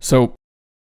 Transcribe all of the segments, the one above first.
So,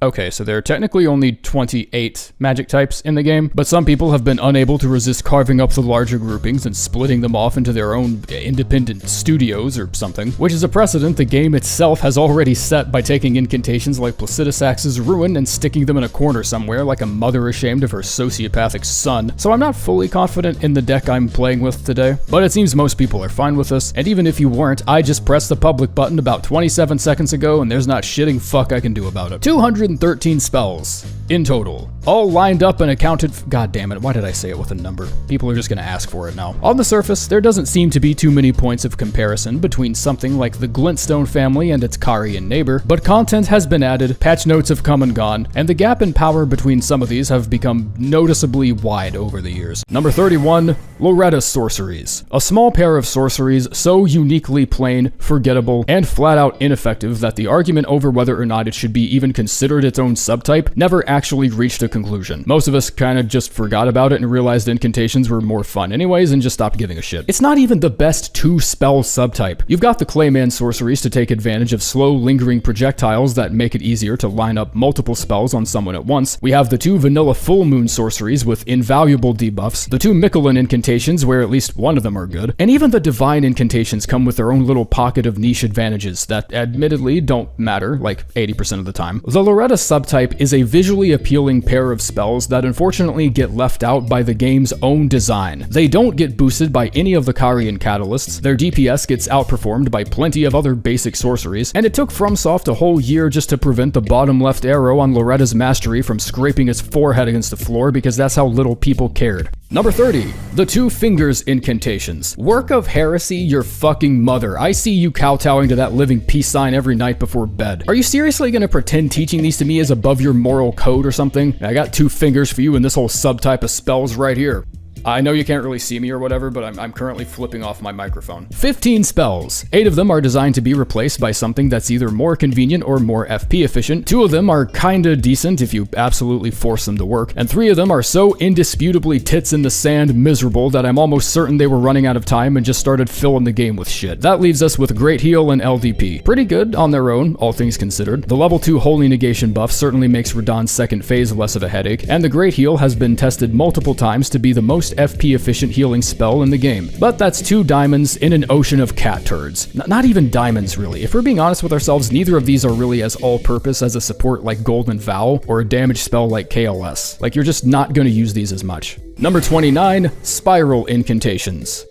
okay, so there are technically only 28 magic types in the game, but some people have been unable to resist carving up the larger groupings and splitting them off into their own independent studios or something, which is a precedent the game itself has already set by taking incantations like Placidusax's Ruin and sticking them in a corner somewhere like a mother ashamed of her sociopathic son. So I'm not fully confident in the deck I'm playing with today, but it seems most people are fine with this, and even if you weren't, I just pressed the public button about 27 seconds ago and there's not shitting fuck I can do about it. 213 spells in total, all lined up and accounted for. God damn it, why did I say it with a number? People are just gonna ask for it now. On the surface, there doesn't seem to be too many points of comparison between something like the Glintstone family and its Karian neighbor, but content has been added, patch notes have come and gone, and the gap in power between some of these have become noticeably wide over the years. Number 31, Loretta sorceries. A small pair of sorceries so uniquely plain, forgettable, and flat out ineffective that the argument over whether or not it should be even considered its own subtype never actually reached a conclusion. Most of us kind of just forgot about it and realized incantations were more fun anyways and just stopped giving a shit. It's not even the best 2-spell subtype. You've got the Clayman sorceries to take advantage of slow, lingering projectiles that make it easier to line up multiple spells on someone at once. We have the 2 vanilla full moon sorceries with invaluable debuffs, the 2 Mikolan incantations where at least one of them are good, and even the divine incantations come with their own little pocket of niche advantages that admittedly don't matter like 80% of the time. The Loretta subtype is a visually appealing pair of spells that unfortunately get left out by the game's own design. They don't get boosted by any of the Karian catalysts, their DPS gets outperformed by plenty of other basic sorceries, and it took FromSoft a whole year just to prevent the bottom left arrow on Loretta's mastery from scraping its forehead against the floor because that's how little people cared. Number 30, the 2 fingers incantations. Work of heresy, your fucking mother. I see you kowtowing to that living peace sign every night before bed. Are you seriously gonna pretend teaching these to me is above your moral code or something? I got 2 fingers for you and this whole subtype of spells right here. I know you can't really see me or whatever, but I'm currently flipping off my microphone. 15 spells. 8 of them are designed to be replaced by something that's either more convenient or more FP efficient. 2 of them are kinda decent if you absolutely force them to work. And 3 of them are so indisputably tits in the sand miserable that I'm almost certain they were running out of time and just started filling the game with shit. That leaves us with Great Heal and LDP. Pretty good on their own, all things considered. The level 2 Holy Negation buff certainly makes Radahn's second phase less of a headache, and the Great Heal has been tested multiple times to be the most FP efficient healing spell in the game. But that's 2 diamonds in an ocean of cat turds. Not even diamonds, really. If we're being honest with ourselves, neither of these are really as all-purpose as a support like Golden Vow or a damage spell like KLS. Like, you're just not gonna use these as much. Number 29, Spiral Incantations.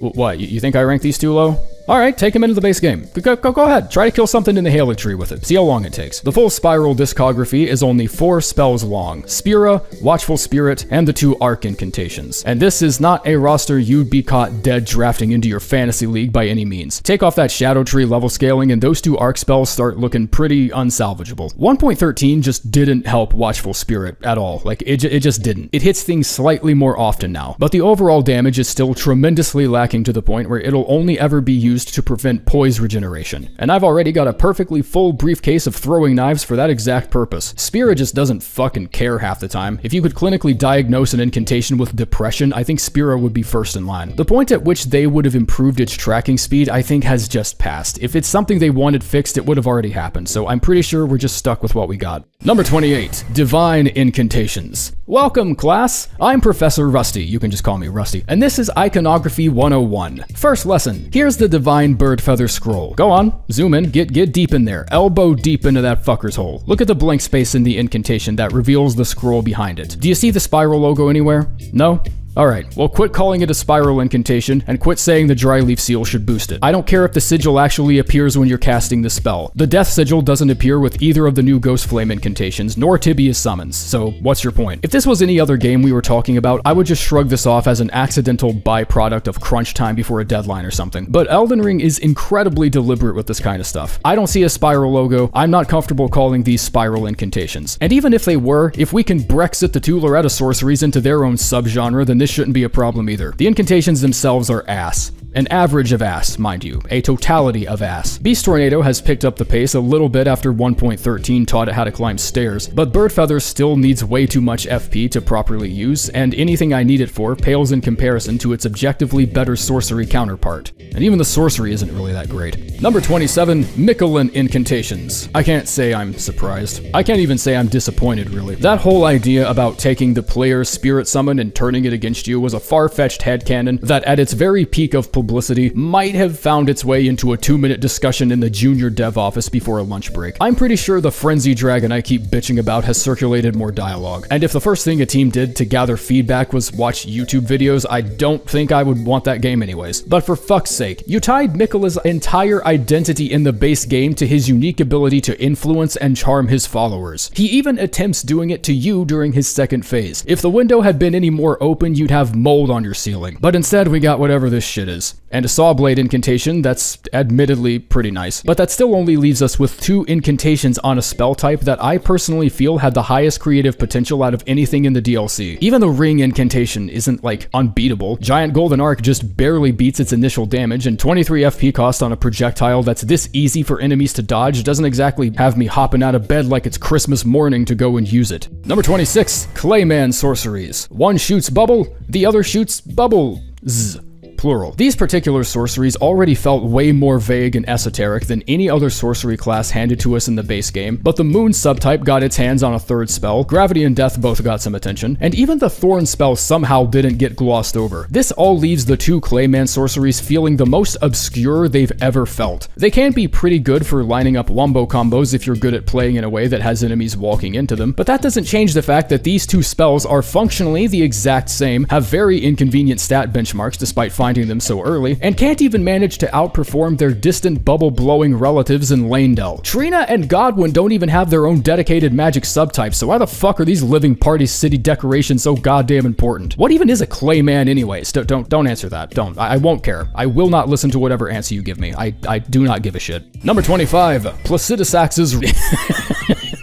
What, you think I rank these too low? Alright, take him into the base game. Go ahead, try to kill something in the Halig tree with it. See how long it takes. The full Spiral discography is only 4 spells long. Spira, Watchful Spirit, and the 2 Arc incantations. And this is not a roster you'd be caught dead drafting into your fantasy league by any means. Take off that Shadow Tree level scaling and those 2 Arc spells start looking pretty unsalvageable. 1.13 just didn't help Watchful Spirit at all. Like, it just didn't. It hits things slightly more often now, but the overall damage is still tremendously lacking to the point where it'll only ever be used to prevent poise regeneration. And I've already got a perfectly full briefcase of throwing knives for that exact purpose. Spira just doesn't fucking care half the time. If you could clinically diagnose an incantation with depression, I think Spira would be first in line. The point at which they would have improved its tracking speed, I think, has just passed. If it's something they wanted fixed, it would have already happened, so I'm pretty sure we're just stuck with what we got. Number 28, Divine Incantations. Welcome, class! I'm Professor Rusty, you can just call me Rusty, and this is Iconography 101. First lesson, here's the Divine Bird Feather Scroll. Go on, zoom in, get deep in there, elbow deep into that fucker's hole. Look at the blank space in the incantation that reveals the scroll behind it. Do you see the spiral logo anywhere? No? Alright, well quit calling it a spiral incantation, and quit saying the dry leaf seal should boost it. I don't care if the sigil actually appears when you're casting the spell. The death sigil doesn't appear with either of the new Ghost Flame incantations, nor Tibia's summons, so what's your point? If this was any other game we were talking about, I would just shrug this off as an accidental byproduct of crunch time before a deadline or something. But Elden Ring is incredibly deliberate with this kind of stuff. I don't see a spiral logo, I'm not comfortable calling these spiral incantations. And even if they were, if we can Brexit the 2 Loretta sorceries into their own subgenre, then this this shouldn't be a problem either. The incantations themselves are ass. An average of ass, mind you. A totality of ass. Beast Tornado has picked up the pace a little bit after 1.13 taught it how to climb stairs, but Bird Feather still needs way too much FP to properly use, and anything I need it for pales in comparison to its objectively better sorcery counterpart. And even the sorcery isn't really that great. Number 27, Mikolan Incantations. I can't say I'm surprised. I can't even say I'm disappointed, really. That whole idea about taking the player's spirit summon and turning it against you was a far-fetched headcanon that at its very peak of publicity might have found its way into a 2-minute discussion in the junior dev office before a lunch break. I'm pretty sure the Frenzy Dragon I keep bitching about has circulated more dialogue. And if the first thing a team did to gather feedback was watch YouTube videos, I don't think I would want that game anyways. But for fuck's sake, you tied Mikola's entire identity in the base game to his unique ability to influence and charm his followers. He even attempts doing it to you during his second phase. If the window had been any more open, you'd have mold on your ceiling. But instead, we got whatever this shit is. And a Sawblade incantation that's admittedly pretty nice. But that still only leaves us with 2 incantations on a spell type that I personally feel had the highest creative potential out of anything in the DLC. Even the Ring incantation isn't like unbeatable. Giant Golden Arc just barely beats its initial damage, and 23 FP cost on a projectile that's this easy for enemies to dodge doesn't exactly have me hopping out of bed like it's Christmas morning to go and use it. Number 26, Clayman Sorceries. One shoots bubble, the other shoots bubble. Z. Plural. These particular sorceries already felt way more vague and esoteric than any other sorcery class handed to us in the base game, but the Moon subtype got its hands on a third spell, Gravity and Death both got some attention, and even the Thorn spell somehow didn't get glossed over. This all leaves the 2 Clayman sorceries feeling the most obscure they've ever felt. They can be pretty good for lining up wombo combos if you're good at playing in a way that has enemies walking into them, but that doesn't change the fact that these 2 spells are functionally the exact same, have very inconvenient stat benchmarks despite finding them so early, and can't even manage to outperform their distant bubble-blowing relatives in Lanedell. Trina and Godwin don't even have their own dedicated magic subtypes, so why the fuck are these living party city decorations so goddamn important? What even is a Clayman anyways? Don't answer that. Don't. I won't care. I will not listen to whatever answer you give me. I do not give a shit. Number 25, Placidusax's...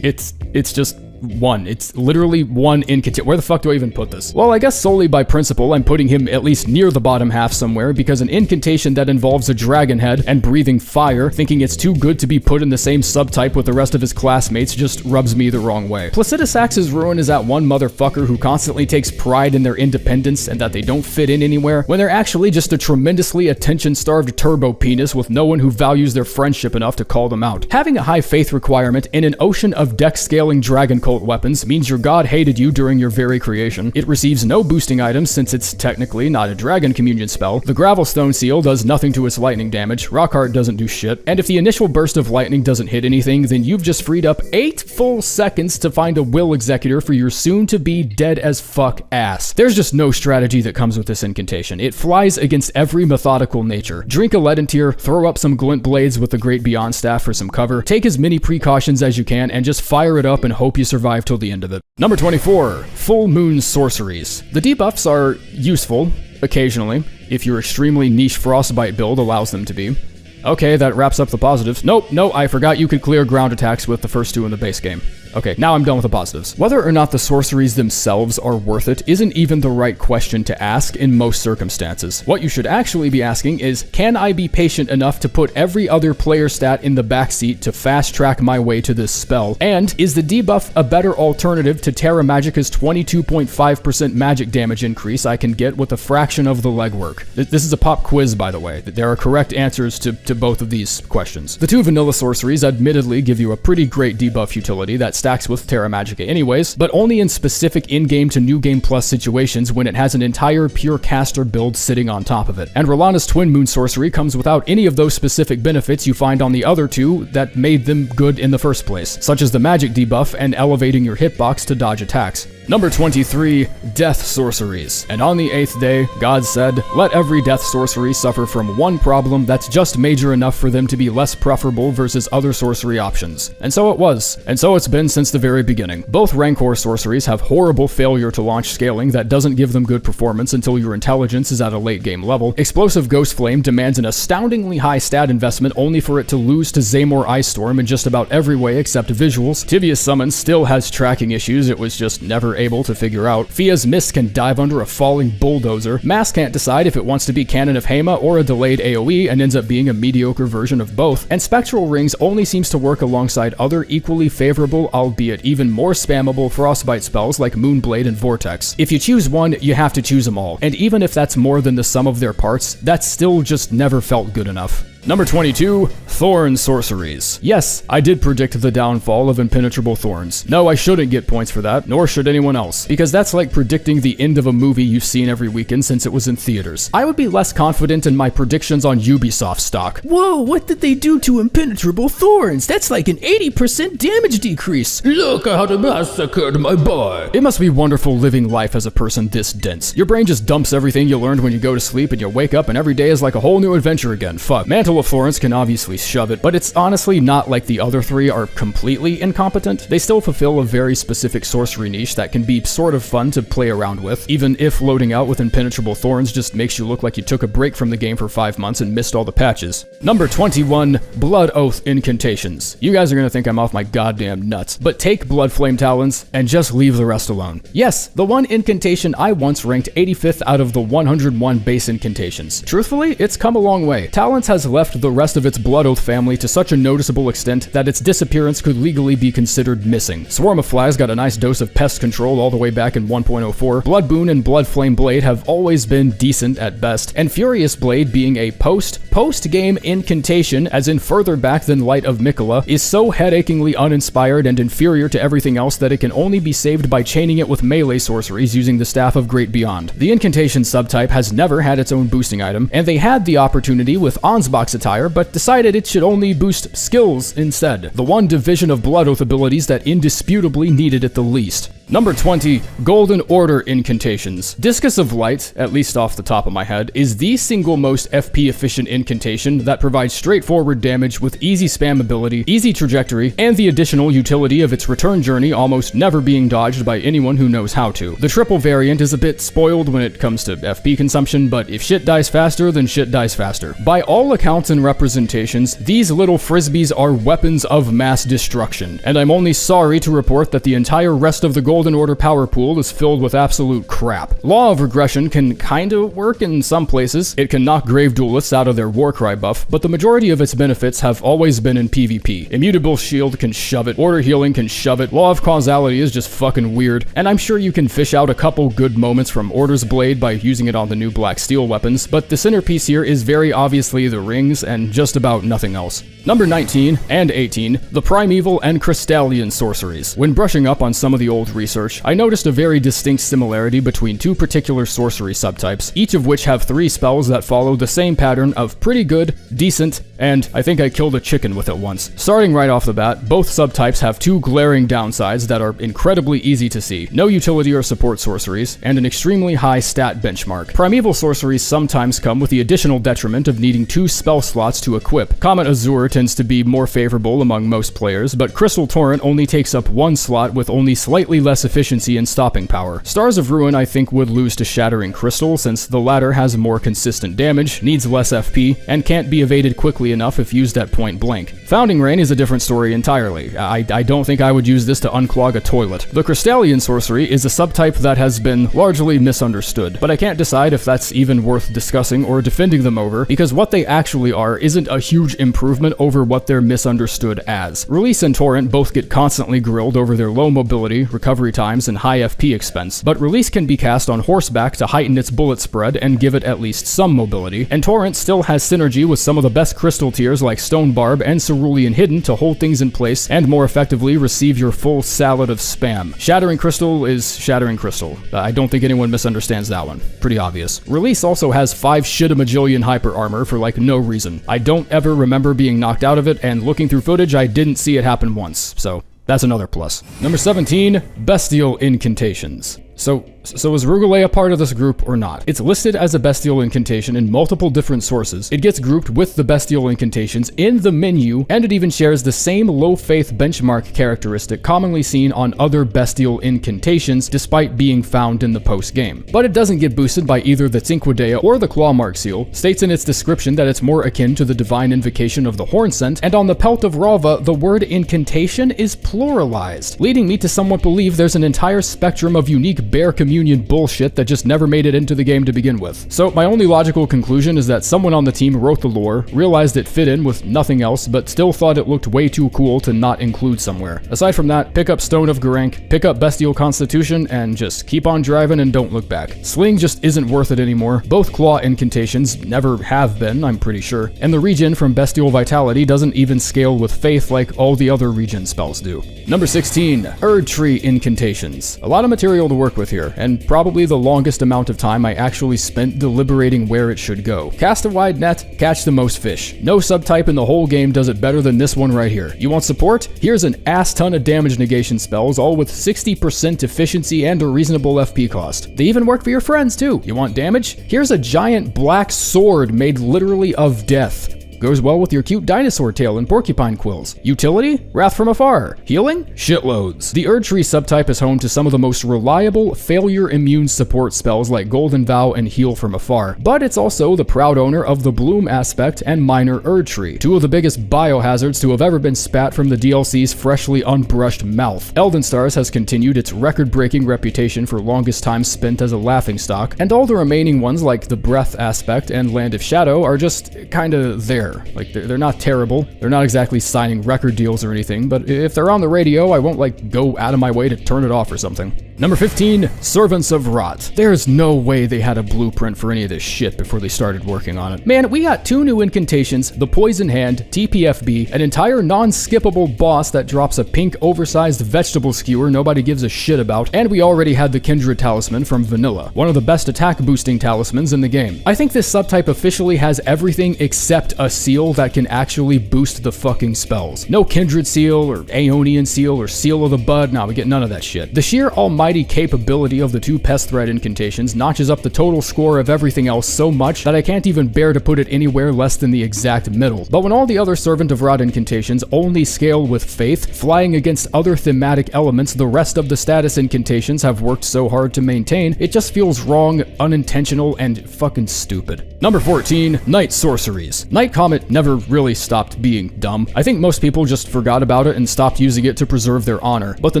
It's just... 1. It's literally 1 incantation. Where the fuck do I even put this? Well, I guess solely by principle, I'm putting him at least near the bottom half somewhere, because an incantation that involves a dragon head and breathing fire, thinking it's too good to be put in the same subtype with the rest of his classmates, just rubs me the wrong way. Placidusax's ruin is that one motherfucker who constantly takes pride in their independence and that they don't fit in anywhere, when they're actually just a tremendously attention-starved turbo penis with no one who values their friendship enough to call them out. Having a high faith requirement in an ocean of deck-scaling dragon cult weapons means your god hated you during your very creation. It receives no boosting items since it's technically not a dragon communion spell. The Gravelstone seal does nothing to its lightning damage. Rockheart doesn't do shit. And if the initial burst of lightning doesn't hit anything, then you've just freed up 8 full seconds to find a will executor for your soon-to-be dead as fuck ass. There's just no strategy that comes with this incantation. It flies against every methodical nature. Drink a leaden tear, throw up some glint blades with the Great Beyond staff for some cover, take as many precautions as you can, and just fire it up and hope you survive till the end of it. Number 24, Full Moon Sorceries. The debuffs are useful, occasionally, if your extremely niche Frostbite build allows them to be. Okay, that wraps up the positives. Nope, I forgot you could clear ground attacks with the first 2 in the base game. Okay, now I'm done with the positives. Whether or not the sorceries themselves are worth it isn't even the right question to ask in most circumstances. What you should actually be asking is, can I be patient enough to put every other player stat in the backseat to fast track my way to this spell? And is the debuff a better alternative to Terra Magica's 22.5% magic damage increase I can get with a fraction of the legwork? This is a pop quiz, by the way. There are correct answers to both of these questions. The 2 vanilla sorceries admittedly give you a pretty great debuff utility that stacks with Terra Magica anyways, but only in specific in-game to New Game Plus situations when it has an entire pure caster build sitting on top of it. And Rolana's Twin Moon sorcery comes without any of those specific benefits you find on the other 2 that made them good in the first place, such as the magic debuff and elevating your hitbox to dodge attacks. Number 23, Death Sorceries. And on the 8th day, God said, let every death sorcery suffer from one problem that's just major enough for them to be less preferable versus other sorcery options. And so it was. And so it's been since the very beginning. Both Rancor sorceries have horrible failure to launch scaling that doesn't give them good performance until your intelligence is at a late game level. Explosive Ghost Flame demands an astoundingly high stat investment only for it to lose to Zaymor Ice Storm in just about every way except visuals. Tibia's Summon still has tracking issues it was just never able to figure out. Fia's Mist can dive under a falling bulldozer. Mass can't decide if it wants to be Cannon of Hema or a delayed AoE and ends up being a mediocre version of both. And Spectral Rings only seems to work alongside other equally favorable, albeit even more spammable Frostbite spells like Moonblade and Vortex. If you choose one, you have to choose them all. And even if that's more than the sum of their parts, that still just never felt good enough. Number 22, Thorn Sorceries. Yes, I did predict the downfall of Impenetrable Thorns. No, I shouldn't get points for that, nor should anyone else, because that's like predicting the end of a movie you've seen every weekend since it was in theaters. I would be less confident in my predictions on Ubisoft stock. Whoa, what did they do to Impenetrable Thorns? That's like an 80% damage decrease. Look how they massacred my boy. It must be wonderful living life as a person this dense. Your brain just dumps everything you learned when you go to sleep and you wake up and every day is like a whole new adventure again. Fuck. Mantle of Thorns can obviously shove it, but it's honestly not like the other three are completely incompetent. They still fulfill a very specific sorcery niche that can be sort of fun to play around with, even if loading out with Impenetrable Thorns just makes you look like you took a break from the game for 5 months and missed all the patches. Number 21, Blood Oath Incantations. You guys are gonna think I'm off my goddamn nuts, but take Blood Flame Talons and just leave the rest alone. Yes, the one incantation I once ranked 85th out of the 101 base incantations. Truthfully, it's come a long way. Talons has left the rest of its Blood Oath family to such a noticeable extent that its disappearance could legally be considered missing. Swarm of Flies got a nice dose of pest control all the way back in 1.04, Blood Boon and Blood Flame Blade have always been decent at best, and Furious Blade being a post-game incantation, as in further back than Light of Mikola, is so headachingly uninspired and inferior to everything else that it can only be saved by chaining it with melee sorceries using the Staff of Great Beyond. The incantation subtype has never had its own boosting item, and they had the opportunity with Ansbach's attire, but decided it should only boost skills instead, the one division of Blood Oath abilities that indisputably needed it the least. Number 20, Golden Order Incantations. Discus of Light, at least off the top of my head, is the single most FP efficient incantation that provides straightforward damage with easy spammability, easy trajectory, and the additional utility of its return journey almost never being dodged by anyone who knows how to. The triple variant is a bit spoiled when it comes to FP consumption, but if shit dies faster, then shit dies faster. By all accounts and representations, these little frisbees are weapons of mass destruction, and I'm only sorry to report that the entire rest of the Golden Order power pool is filled with absolute crap. Law of Regression can kinda work in some places. It can knock Grave Duelists out of their Warcry buff, but the majority of its benefits have always been in PvP. Immutable Shield can shove it, Order Healing can shove it, Law of Causality is just fucking weird, and I'm sure you can fish out a couple good moments from Order's Blade by using it on the new Black Steel weapons, but the centerpiece here is very obviously the rings and just about nothing else. Number 19 and 18, the Primeval and Crystallian Sorceries. When brushing up on some of the old research, I noticed a very distinct similarity between two particular sorcery subtypes, each of which have 3 spells that follow the same pattern of pretty good, decent, and I think I killed a chicken with it once. Starting right off the bat, both subtypes have 2 glaring downsides that are incredibly easy to see: no utility or support sorceries, and an extremely high stat benchmark. Primeval sorceries sometimes come with the additional detriment of needing 2 spell slots to equip. Comet Azure tends to be more favorable among most players, but Crystal Torrent only takes up 1 slot with only slightly less efficiency and stopping power. Stars of Ruin I think would lose to Shattering Crystal, since the latter has more consistent damage, needs less FP, and can't be evaded quickly enough if used at point blank. Founding Rain is a different story entirely. I don't think I would use this to unclog a toilet. The Crystallian Sorcery is a subtype that has been largely misunderstood, but I can't decide if that's even worth discussing or defending them over, because what they actually are isn't a huge improvement over what they're misunderstood as. Release and Torrent both get constantly grilled over their low mobility, recovery times, and high FP expense, but Release can be cast on horseback to heighten its bullet spread and give it at least some mobility, and Torrent still has synergy with some of the best crystal tiers like Stone Barb and Cerulean Hidden to hold things in place and more effectively receive your full salad of spam. Shattering Crystal is Shattering Crystal. I don't think anyone misunderstands that one. Pretty obvious. Release also has 5 shit-a-majillion hyper armor for like no reason. I don't ever remember being knocked out of it, and looking through footage I didn't see it happen once, so that's another plus. Number 17, Bestial Incantations. So, So is Rugale a part of this group or not? It's listed as a bestial incantation in multiple different sources. It gets grouped with the bestial incantations in the menu, and it even shares the same low faith benchmark characteristic commonly seen on other bestial incantations, despite being found in the post-game. But it doesn't get boosted by either the Cinquedea or the Clawmark seal, states in its description that it's more akin to the divine invocation of the Hornsent, and on the Pelt of Ralva, the word incantation is pluralized, leading me to somewhat believe there's an entire spectrum of unique Bear Communion bullshit that just never made it into the game to begin with. So my only logical conclusion is that someone on the team wrote the lore, realized it fit in with nothing else, but still thought it looked way too cool to not include somewhere. Aside from that, pick up Stone of Garank, pick up Bestial Constitution, and just keep on driving and don't look back. Sling just isn't worth it anymore. Both Claw incantations never have been, I'm pretty sure, and the regen from Bestial Vitality doesn't even scale with Faith like all the other regen spells do. Number 16, Erd Tree incantations. A lot of material to work with here, and probably the longest amount of time I actually spent deliberating where it should go. Cast a wide net, catch the most fish. No subtype in the whole game does it better than this one right here. You want support? Here's an ass ton of damage negation spells, all with 60% efficiency and a reasonable FP cost. They even work for your friends too. You want damage? Here's a giant black sword made literally of death. Goes well with your cute dinosaur tail and porcupine quills. Utility? Wrath from Afar. Healing? Shitloads. The Erd Tree subtype is home to some of the most reliable failure immune support spells like Golden Vow and Heal from Afar, but it's also the proud owner of the Bloom aspect and Minor Erd Tree, two of the biggest biohazards to have ever been spat from the DLC's freshly unbrushed mouth. Elden Stars has continued its record-breaking reputation for longest time spent as a laughingstock, and all the remaining ones like the Breath aspect and Land of Shadow are just kinda there. Like, they're not terrible. They're not exactly signing record deals or anything, but if they're on the radio, I won't, like, go out of my way to turn it off or something. Number 15, Servants of Rot. There's no way they had a blueprint for any of this shit before they started working on it. Man, we got 2 new incantations, the Poison Hand, TPFB, an entire non-skippable boss that drops a pink oversized vegetable skewer nobody gives a shit about, and we already had the Kindred Talisman from Vanilla, one of the best attack boosting talismans in the game. I think this subtype officially has everything except a seal that can actually boost the fucking spells. No Kindred Seal or Aeonian Seal or Seal of the Bud, nah, we get none of that shit. The sheer almighty capability of the 2 Pest Thread incantations notches up the total score of everything else so much that I can't even bear to put it anywhere less than the exact middle. But when all the other Servant of Rot incantations only scale with Faith, flying against other thematic elements the rest of the status incantations have worked so hard to maintain, it just feels wrong, unintentional, and fucking stupid. Number 14, Night Sorceries. Night Comet never really stopped being dumb. I think most people just forgot about it and stopped using it to preserve their honor. But the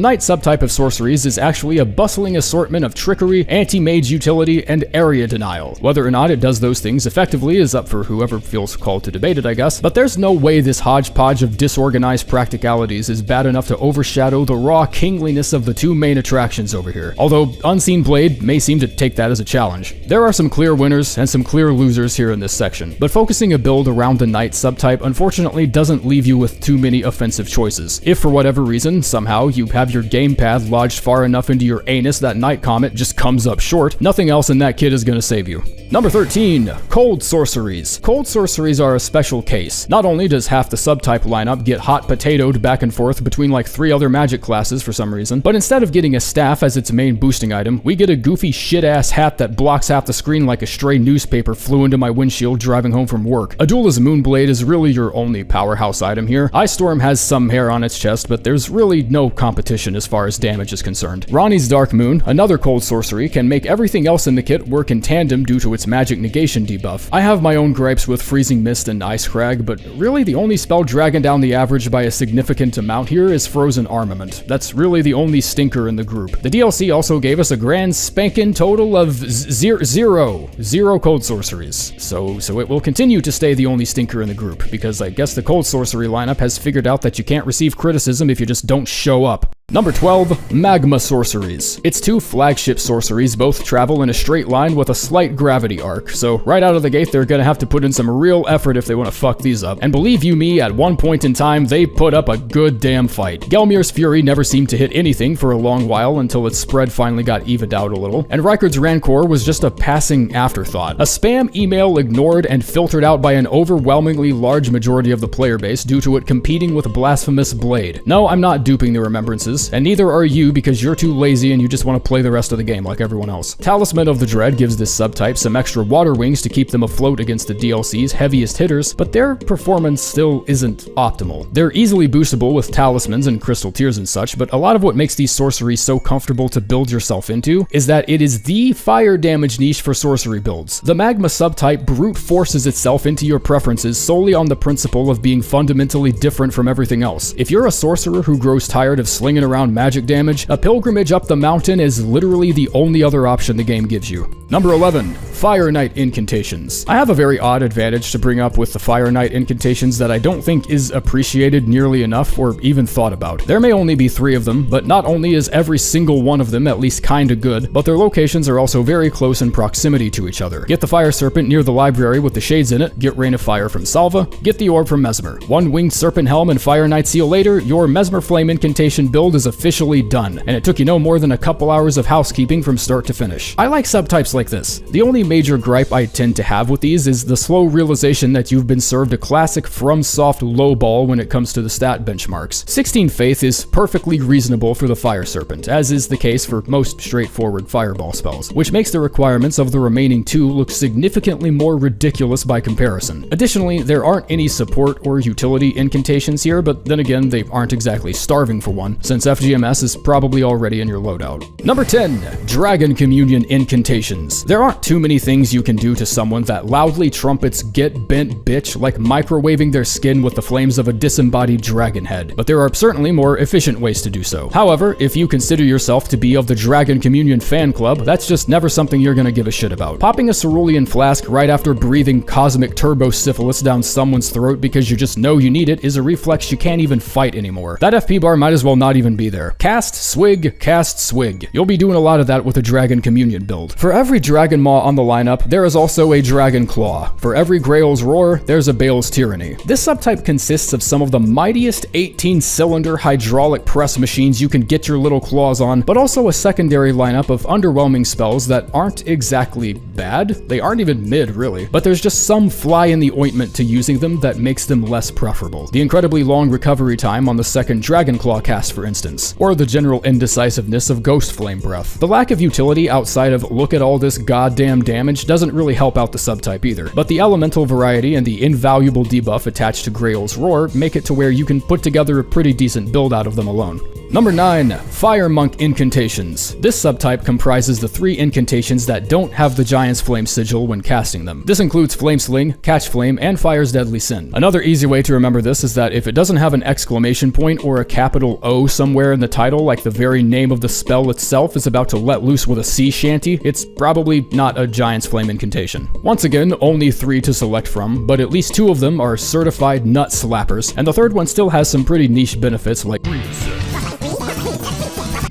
Night subtype of sorceries is actually a bustling assortment of trickery, anti-mage utility, and area denial. Whether or not it does those things effectively is up for whoever feels called to debate it, I guess. But there's no way this hodgepodge of disorganized practicalities is bad enough to overshadow the raw kingliness of the 2 main attractions over here. Although Unseen Blade may seem to take that as a challenge. There are some clear winners and some clear losers here in this section, but focusing a build around the Night subtype unfortunately doesn't leave you with too many offensive choices. If for whatever reason, somehow, you have your gamepad lodged far enough into your anus that Night Comet just comes up short, nothing else in that kit is gonna save you. Number 13, Cold Sorceries. Cold Sorceries are a special case. Not only does half the subtype lineup get hot potatoed back and forth between like 3 other magic classes for some reason, but instead of getting a staff as its main boosting item, we get a goofy shit-ass hat that blocks half the screen like a stray newspaper flew into my windshield driving home from work. Adula's Moonblade is really your only powerhouse item here. Ice Storm has some hair on its chest, but there's really no competition as far as damage is concerned. Ronnie's Dark Moon, another cold sorcery, can make everything else in the kit work in tandem due to its magic negation debuff. I have my own gripes with Freezing Mist and Ice Crag, but really the only spell dragging down the average by a significant amount here is Frozen Armament. That's really the only stinker in the group. The DLC also gave us a grand spankin' total of zero cold sorceries. So it will continue to stay the only stinker in the group, because I guess the cold sorcery lineup has figured out that you can't receive criticism if you just don't show up. Number 12, Magma Sorceries. Its 2 flagship sorceries both travel in a straight line with a slight gravity arc, so right out of the gate they're gonna have to put in some real effort if they want to fuck these up. And believe you me, at one point in time, they put up a good damn fight. Gelmir's Fury never seemed to hit anything for a long while until its spread finally got evened out a little, and Rykard's Rancor was just a passing afterthought. A spam email ignored and filtered out by an overwhelmingly large majority of the player base due to it competing with Blasphemous Blade. No, I'm not duping the remembrances. is, and neither are you because you're too lazy and you just want to play the rest of the game like everyone else. Talisman of the Dread gives this subtype some extra water wings to keep them afloat against the DLC's heaviest hitters, but their performance still isn't optimal. They're easily boostable with talismans and crystal tears and such, but a lot of what makes these sorceries so comfortable to build yourself into is that it is the fire damage niche for sorcery builds. The magma subtype brute forces itself into your preferences solely on the principle of being fundamentally different from everything else. If you're a sorcerer who grows tired of slinging around magic damage, a pilgrimage up the mountain is literally the only other option the game gives you. Number 11. Fire Knight Incantations. I have a very odd advantage to bring up with the Fire Knight Incantations that I don't think is appreciated nearly enough or even thought about. There may only be 3 of them, but not only is every single one of them at least kinda good, but their locations are also very close in proximity to each other. Get the Fire Serpent near the library with the shades in it, get Rain of Fire from Salva, get the Orb from Mesmer. 1 Winged Serpent Helm and Fire Knight Seal later, your Mesmer Flame Incantation build is officially done, and it took you no more than a couple hours of housekeeping from start to finish. I like subtypes like this. The only major gripe I tend to have with these is the slow realization that you've been served a classic FromSoft lowball when it comes to the stat benchmarks. 16 Faith is perfectly reasonable for the Fire Serpent, as is the case for most straightforward fireball spells, which makes the requirements of the remaining 2 look significantly more ridiculous by comparison. Additionally, there aren't any support or utility incantations here, but then again, they aren't exactly starving for one, since FGMS is probably already in your loadout. Number 10. Dragon Communion Incantations. There aren't too many things you can do to someone that loudly trumpets get bent bitch like microwaving their skin with the flames of a disembodied dragon head, but there are certainly more efficient ways to do so. However, if you consider yourself to be of the Dragon Communion fan club, that's just never something you're gonna give a shit about. Popping a cerulean flask right after breathing cosmic turbo syphilis down someone's throat because you just know you need it is a reflex you can't even fight anymore. That FP bar might as well not even be there. Cast, swig, cast, swig. You'll be doing a lot of that with a Dragon Communion build. For every Dragon Maw on the lineup, there is also a Dragon Claw. For every Grail's Roar, there's a Bale's Tyranny. This subtype consists of some of the mightiest 18-cylinder hydraulic press machines you can get your little claws on, but also a secondary lineup of underwhelming spells that aren't exactly bad. They aren't even mid, really, but there's just some fly in the ointment to using them that makes them less preferable. The incredibly long recovery time on the second Dragon Claw cast, for instance, or the general indecisiveness of Ghost Flame Breath. The lack of utility outside of look at all this goddamn damage doesn't really help out the subtype either, but the elemental variety and the invaluable debuff attached to Grail's Roar make it to where you can put together a pretty decent build out of them alone. Number 9. Fire Monk Incantations. This subtype comprises the 3 incantations that don't have the Giant's Flame sigil when casting them. This includes Flame Sling, Catch Flame, and Fire's Deadly Sin. Another easy way to remember this is that if it doesn't have an exclamation point or a capital O somewhere in the title, like the very name of the spell itself is about to let loose with a sea shanty, it's probably not a Giant's Flame incantation. Once again, only 3 to select from, but at least 2 of them are certified nut slappers, and the third one still has some pretty niche benefits like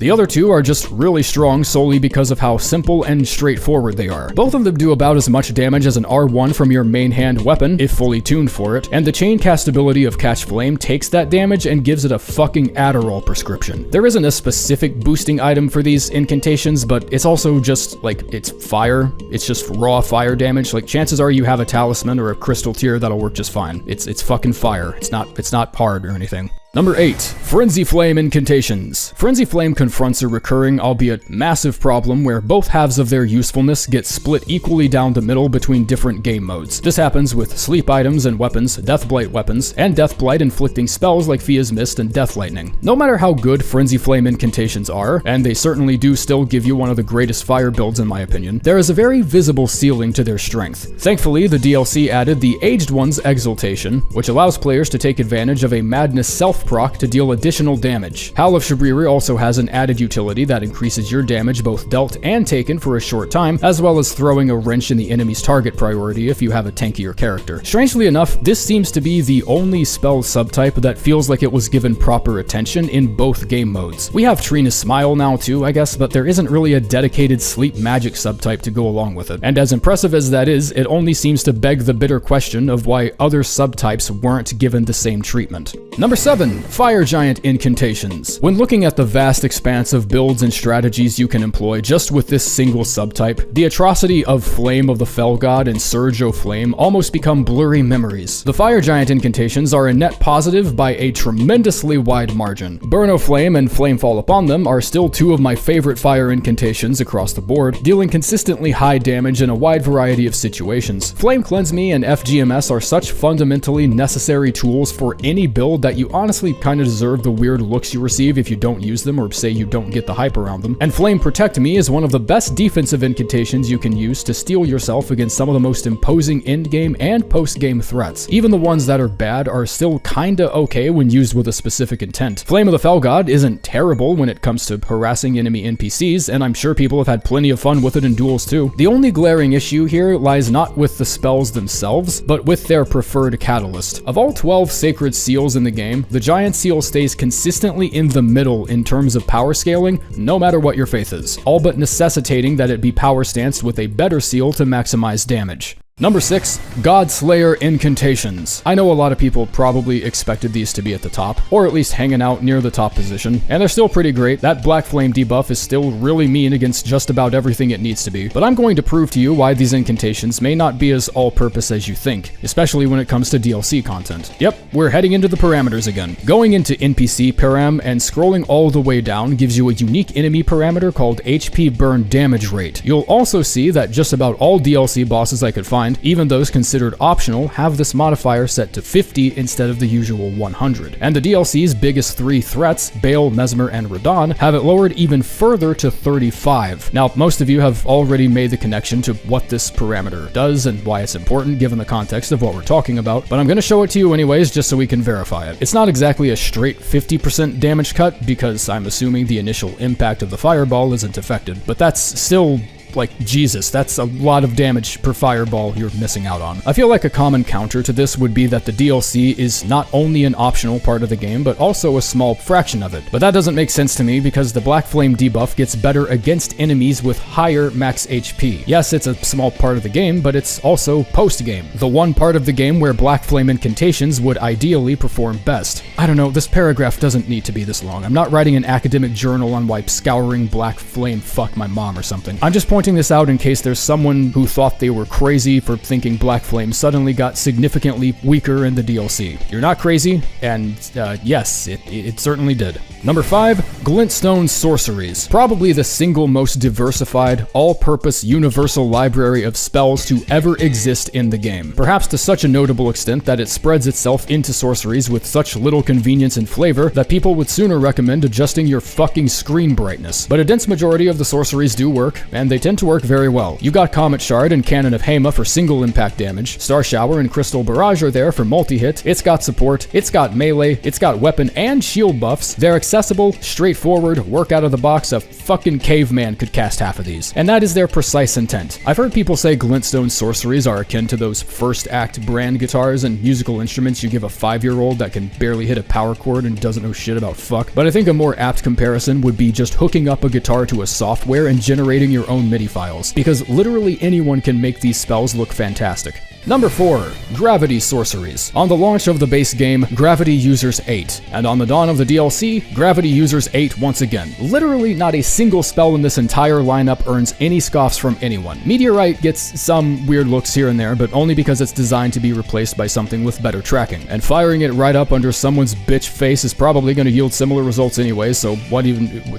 the other 2 are just really strong solely because of how simple and straightforward they are. Both of them do about as much damage as an R1 from your main hand weapon, if fully tuned for it, and the chain cast ability of Catch Flame takes that damage and gives it a fucking Adderall prescription. There isn't a specific boosting item for these incantations, but it's also just, like, it's fire. It's just raw fire damage. Like, chances are you have a talisman or a crystal tier that'll work just fine. It's fucking fire. It's not hard or anything. Number 8. Frenzy Flame Incantations. Frenzy Flame confronts a recurring, albeit massive problem where both halves of their usefulness get split equally down the middle between different game modes. This happens with sleep items and weapons, Deathblight weapons, and Deathblight inflicting spells like Fia's Mist and Death Lightning. No matter how good Frenzy Flame Incantations are, and they certainly do still give you one of the greatest fire builds in my opinion, there is a very visible ceiling to their strength. Thankfully, the DLC added the Aged One's Exaltation, which allows players to take advantage of a Madness self-proc to deal additional damage. Howl of Shabriri also has an added utility that increases your damage both dealt and taken for a short time, as well as throwing a wrench in the enemy's target priority if you have a tankier character. Strangely enough, this seems to be the only spell subtype that feels like it was given proper attention in both game modes. We have Trina's Smile now too, I guess, but there isn't really a dedicated sleep magic subtype to go along with it. And as impressive as that is, it only seems to beg the bitter question of why other subtypes weren't given the same treatment. Number 7. 7. Fire Giant Incantations. When looking at the vast expanse of builds and strategies you can employ just with this single subtype, the atrocity of Flame of the Fell God and Surge o' Flame almost become blurry memories. The Fire Giant Incantations are a net positive by a tremendously wide margin. Burn o' Flame and Flamefall upon them are still two of my favorite fire incantations across the board, dealing consistently high damage in a wide variety of situations. Flame Cleanse Me and FGMS are such fundamentally necessary tools for any build that you honestly kinda deserve the weird looks you receive if you don't use them or say you don't get the hype around them. And Flame Protect Me is one of the best defensive incantations you can use to steel yourself against some of the most imposing endgame and post-game threats. Even the ones that are bad are still kinda okay when used with a specific intent. Flame of the Fell God isn't terrible when it comes to harassing enemy NPCs, and I'm sure people have had plenty of fun with it in duels too. The only glaring issue here lies not with the spells themselves, but with their preferred catalyst. Of all 12 sacred seals in the game, the Giant Seal stays consistently in the middle in terms of power scaling, no matter what your faith is, all but necessitating that it be power stanced with a better seal to maximize damage. Number 6, Godslayer Incantations. I know a lot of people probably expected these to be at the top, or at least hanging out near the top position, and they're still pretty great. That Black Flame debuff is still really mean against just about everything it needs to be, but I'm going to prove to you why these incantations may not be as all-purpose as you think, especially when it comes to DLC content. Yep, we're heading into the parameters again. Going into NPC param and scrolling all the way down gives you a unique enemy parameter called HP burn damage rate. You'll also see that just about all DLC bosses I could find, even those considered optional, have this modifier set to 50 instead of the usual 100. And the DLC's biggest 3 threats, Bale, Mesmer, and Radon, have it lowered even further to 35. Now, most of you have already made the connection to what this parameter does and why it's important given the context of what we're talking about, but I'm going to show it to you anyways just so we can verify it. It's not exactly a straight 50% damage cut because I'm assuming the initial impact of the fireball isn't affected, but that's still like, Jesus, that's a lot of damage per fireball you're missing out on. I feel like a common counter to this would be that the DLC is not only an optional part of the game, but also a small fraction of it. But that doesn't make sense to me because the Black Flame debuff gets better against enemies with higher max HP. Yes, it's a small part of the game, but it's also post-game, the one part of the game where Black Flame incantations would ideally perform best. I don't know, this paragraph doesn't need to be this long. I'm not writing an academic journal on why scouring Black Flame fucked my mom or something. I'm just pointing this out in case there's someone who thought they were crazy for thinking Black Flame suddenly got significantly weaker in the DLC. You're not crazy, and yes, it certainly did. Number 5, Glintstone Sorceries. Probably the single most diversified, all-purpose universal library of spells to ever exist in the game. Perhaps to such a notable extent that it spreads itself into sorceries with such little convenience and flavor that people would sooner recommend adjusting your fucking screen brightness. But a dense majority of the sorceries do work, and they tend to work very well. You got Comet Shard and Cannon of Hema for single impact damage, Star Shower and Crystal Barrage are there for multi-hit, it's got support, it's got melee, it's got weapon and shield buffs, they're accessible, straightforward, work out of the box, a fucking caveman could cast half of these. And that is their precise intent. I've heard people say Glintstone sorceries are akin to those first act brand guitars and musical instruments you give a 5-year-old that can barely hit a power chord and doesn't know shit about fuck, but I think a more apt comparison would be just hooking up a guitar to a software and generating your own MIDI files, because literally anyone can make these spells look fantastic. Number 4, Gravity Sorceries. On the launch of the base game, Gravity users 8, and on the dawn of the DLC, Gravity users 8 once again. Literally not a single spell in this entire lineup earns any scoffs from anyone. Meteorite gets some weird looks here and there, but only because it's designed to be replaced by something with better tracking, and firing it right up under someone's bitch face is probably going to yield similar results anyway, so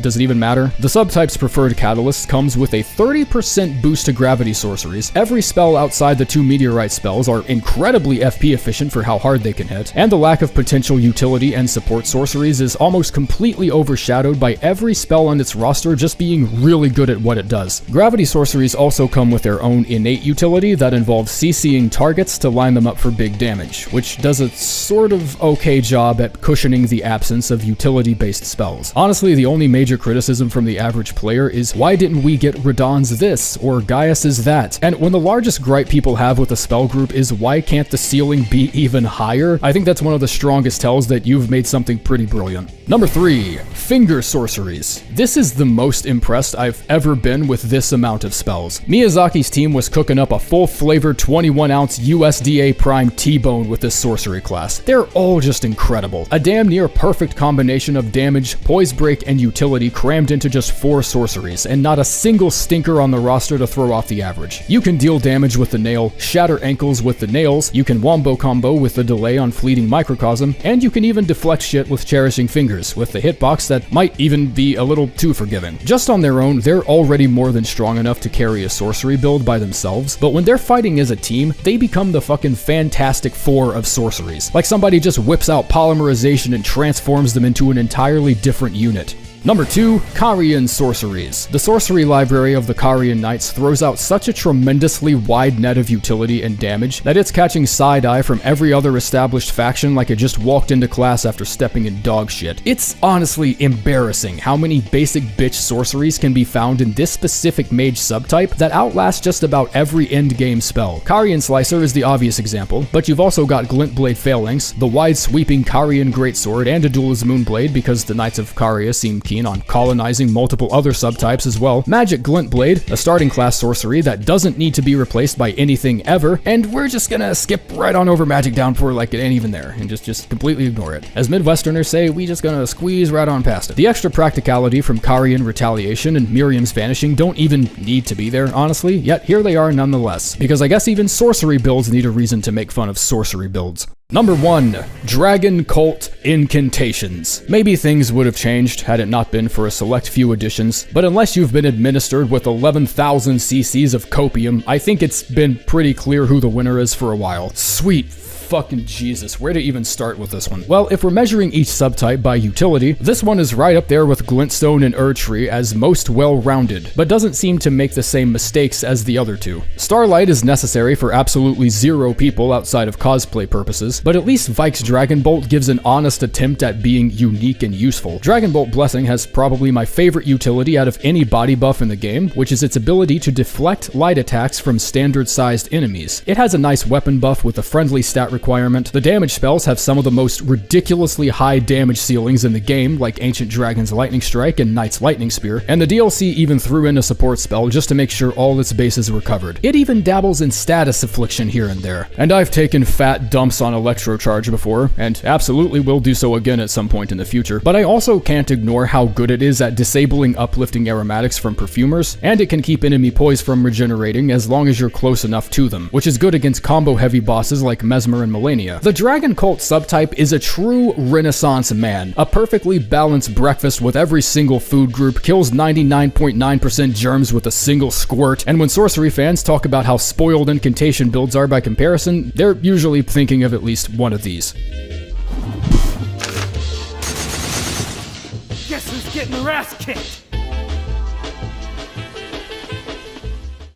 does it even matter? The subtype's preferred catalyst comes with a 30% boost to Gravity Sorceries. Every spell outside the 2 Meteorite spells are incredibly FP efficient for how hard they can hit, and the lack of potential utility and support sorceries is almost completely overshadowed by every spell on its roster just being really good at what it does. Gravity sorceries also come with their own innate utility that involves CCing targets to line them up for big damage, which does a sort of okay job at cushioning the absence of utility-based spells. Honestly, the only major criticism from the average player is why didn't we get Radon's this or Gaius's that? And when the largest gripe people have with a spell spell group is why can't the ceiling be even higher? I think that's one of the strongest tells that you've made something pretty brilliant. Number 3, finger sorceries. This is the most impressed I've ever been with this amount of spells. Miyazaki's team was cooking up a full-flavored 21-ounce USDA Prime T-Bone with this sorcery class. They're all just incredible. A damn near perfect combination of damage, poise break, and utility crammed into just 4 sorceries, and not a single stinker on the roster to throw off the average. You can deal damage with the nail, shatter ankles with the nails, you can wombo combo with the delay on fleeting microcosm, and you can even deflect shit with cherishing fingers, with the hitbox that might even be a little too forgiving. Just on their own, they're already more than strong enough to carry a sorcery build by themselves, but when they're fighting as a team, they become the fucking Fantastic Four of sorceries. Like somebody just whips out polymerization and transforms them into an entirely different unit. Number 2, Carian sorceries. The sorcery library of the Carian Knights throws out such a tremendously wide net of utility and damage that it's catching side-eye from every other established faction like it just walked into class after stepping in dog shit. It's honestly embarrassing how many basic bitch sorceries can be found in this specific mage subtype that outlast just about every endgame spell. Carian Slicer is the obvious example, but you've also got Glint Blade Phalanx, the wide-sweeping Carian Greatsword, and a Duelist Moonblade because the Knights of Caria seem keen on colonizing multiple other subtypes as well. Magic Glint Blade, a starting class sorcery that doesn't need to be replaced by anything ever, and we're just gonna skip right on over Magic Downpour like it ain't even there, and just completely ignore it. As Midwesterners say, we just gonna squeeze right on past it. The extra practicality from Carian Retaliation and Miriam's Vanishing don't even need to be there, honestly, yet here they are nonetheless, because I guess even sorcery builds need a reason to make fun of sorcery builds. Number 1, Dragon Cult Incantations. Maybe things would have changed had it not been for a select few additions, but unless you've been administered with 11,000 cc's of copium, I think it's been pretty clear who the winner is for a while. Sweet fucking Jesus, where to even start with this one? Well, if we're measuring each subtype by utility, this one is right up there with Glintstone and Erdtree as most well-rounded, but doesn't seem to make the same mistakes as the other two. Starlight is necessary for absolutely 0 people outside of cosplay purposes, but at least Vike's Dragonbolt gives an honest attempt at being unique and useful. Dragonbolt Blessing has probably my favorite utility out of any body buff in the game, which is its ability to deflect light attacks from standard-sized enemies. It has a nice weapon buff with a friendly stat requirement. The damage spells have some of the most ridiculously high damage ceilings in the game, like Ancient Dragon's Lightning Strike and Knight's Lightning Spear, and the DLC even threw in a support spell just to make sure all its bases were covered. It even dabbles in status affliction here and there, and I've taken fat dumps on Electrocharge before, and absolutely will do so again at some point in the future, but I also can't ignore how good it is at disabling uplifting aromatics from perfumers, and it can keep enemy poise from regenerating as long as you're close enough to them, which is good against combo-heavy bosses like Mesmer and Melania. The Dragon Cult subtype is a true Renaissance man, a perfectly balanced breakfast with every single food group, kills 99.9% germs with a single squirt, and when sorcery fans talk about how spoiled incantation builds are by comparison, they're usually thinking of at least one of these. Guess who's getting their ass kicked?